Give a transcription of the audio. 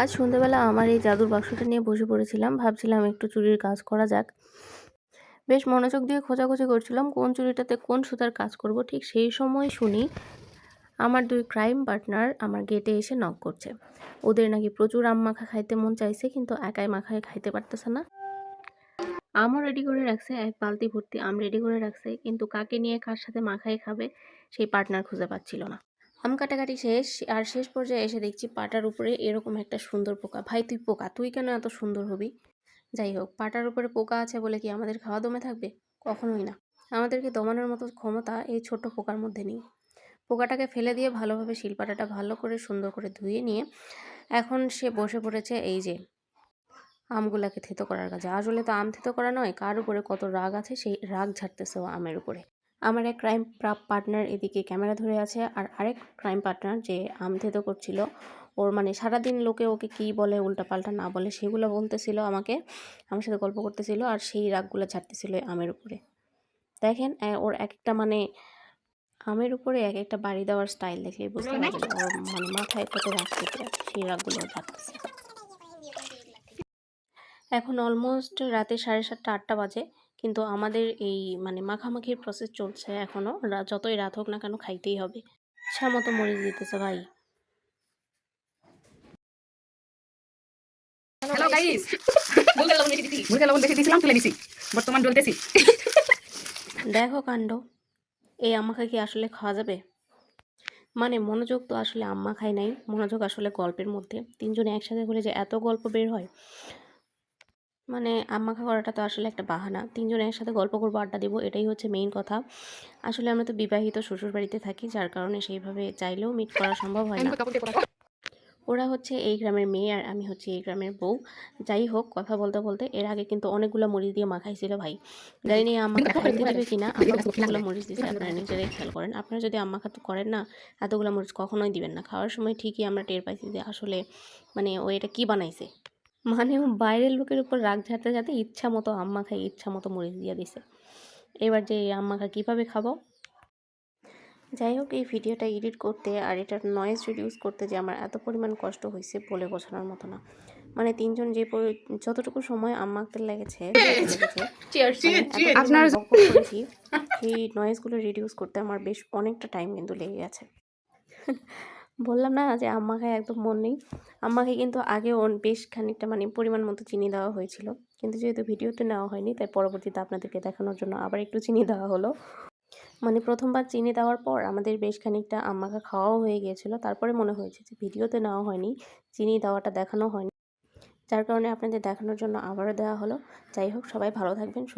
আজ সন্ধ্যাবেলা আমার এই জাদুর বাক্সটা নিয়ে বসে পড়েছিলাম, ভাবছিলাম একটু চুরির কাজ করা যাক। বেশ মনোযোগ দিয়ে খোঁজাখুঁজি করছিলাম কোন চুড়িটাতে কোন সুতার কাজ করব। ঠিক সেই সময় শুনি আমার দুই ক্রাইম পার্টনার আমার গেটে এসে নক করছে। ওদের নাকি প্রচুর আম মাখা খাইতে মন চাইছে, কিন্তু একাই মাখায় খাইতে পারতেছে না। আমও রেডি করে রাখছে, এক বালতি ভর্তি আম রেডি করে রাখছে, কিন্তু কাকে নিয়ে কার সাথে মাখায় খাবে সেই পার্টনার খুঁজে পাচ্ছিল না। আম কাটাকাটি শেষ, আর শেষ পর্যায়ে এসে দেখছি পাটার উপরে এরকম একটা সুন্দর পোকা। ভাই তুই পোকা, তুই কেন এত সুন্দর হবি? যাই হোক, পাটার উপরে পোকা আছে বলে কি আমাদের খাওয়া দমে থাকবে? কখনোই না। আমাদেরকে দমানোর মতো ক্ষমতা এই ছোট্ট পোকার মধ্যে নেই। পোকাটাকে ফেলে দিয়ে ভালোভাবে শিলপাটাটা ভালো করে সুন্দর করে ধুয়ে নিয়ে এখন সে বসে পড়েছে এই যে আমগুলাকে থেতো করার কাজে। আসলে তো আম থেতো করা নয়, কার উপরে কত রাগ আছে সেই রাগ ঝাড়তেছে ও আমের উপরে। আমার এক ক্রাইম পার্টনার এদিকে ক্যামেরা ধরে আছে, আর আরেক ক্রাইম পার্টনার যে আম থেতো করছিল, ওর মানে সারাদিন লোকে ওকে কী বলে উল্টাপাল্টা না বলে সেগুলো বলতেছিল আমাকে, আমার সাথে গল্প করতেছিল, আর সেই রাগগুলো ঝাড়তেছিল আমের উপরে। দেখেন ওর এক একটা মানে আমের উপরে এক একটা বাড়ি দেওয়ার স্টাইল দেখলেই বুঝতে পারবেন ওর মানে মাথায় কত রাগ চেপে আছে, সেই রাগগুলো ঝাড়তেছে। এখন অলমোস্ট রাতে 7:30 8টা বাজে, কিন্তু আমাদের এই মানে মাখামাখির প্রসেস চলছে এখনও। যতই রাত হোক না কেন খাইতেই হবে। ইচ্ছা মতো মরিচ দিতেছে ভাই। হ্যালো গাইস, মুরগির লবণ বেশি দিয়েছিলাম, তুলে নিছি, বর্তমান জ্বলতেছি। দেখো কাণ্ড, এই আম্মাখা কি আসলে খাওয়া যাবে? মানে মনোযোগ তো আসলে আম্মা খায় নাই, মনোযোগ আসলে গল্পের মধ্যে। তিনজনে একসাথে হলে যে এত গল্প বের হয়, মানে আম্মাখা করাটা তো আসলে একটা বাহানা। তিনজনে একসাথে গল্প করবো, আড্ডা দেবো, এটাই হচ্ছে মেইন কথা। আসলে আমরা তো বিবাহিত শ্বশুর বাড়িতে থাকি, যার কারণে সেইভাবে চাইলেও মিট করা সম্ভব হয় না। ওরা হচ্ছে এই গ্রামের মেয়ে আর আমি হচ্ছে এই গ্রামের বউ। যাই হোক, কথা বলতে বলতে এর আগে কিন্তু অনেকগুলো মরিচ দিয়ে মাখাইছিল ভাই। জানি না আম্মাখা খাইতে দেবে কিনা। আম্মা কতগুলো মরিচ দিয়েছে আপনারা নিজেরাই খেয়াল করেন। আপনারা যদি আম্মাখা তো করেন না, এতগুলো মরিচ কখনোই দিবেন না। খাওয়ার সময় ঠিকই আমরা টের পাইছি যে আসলে মানে ও এটা কী বানাইছে। মানে ও বাইরের লোকের উপর রাগ ঝাড়তে ঝাড়তে ইচ্ছা মতো আম্মা খাই, ইচ্ছা মতো মরিচ দিয়ে দিছে। এবার যে এই আম্মাখা কীভাবে খাবো? যাই হোক, এই ভিডিওটা এডিট করতে আর এটার নয়েজ রিডিউস করতে যে আমার এত পরিমাণ কষ্ট হয়েছে বলে বোঝানোর মতো না। মানে তিনজন যে যতটুকু সময় আম্মাদের লেগেছে আপনার করেছি, সেই নয়েজগুলো রিডিউস করতে আমার বেশ অনেকটা টাইম কিন্তু লেগে গেছে। বললাম না যে আম্মাকে একদম মন নেই। আম্মাকে কিন্তু আগে বেশ খানিকটা মানে পরিমাণ মতো চিনি দেওয়া হয়েছিল, কিন্তু যেহেতু ভিডিওতে নেওয়া হয়নি তাই পরবর্তীতে আপনাদেরকে দেখানোর জন্য আবার একটু চিনি দেওয়া হলো। মানে প্রথমবার চিনি দেওয়ার পর আমাদের বেশ খানিকটা আম্মাকে খাওয়াও হয়ে গিয়েছিল। তারপরে মনে হয়েছে যে ভিডিওতে নেওয়া হয়নি, চিনি দেওয়াটা দেখানো হয়নি, যার কারণে আপনাদের দেখানোর জন্য আবারও দেওয়া হলো। যাই হোক, সবাই ভালো থাকবেন, সুস্থ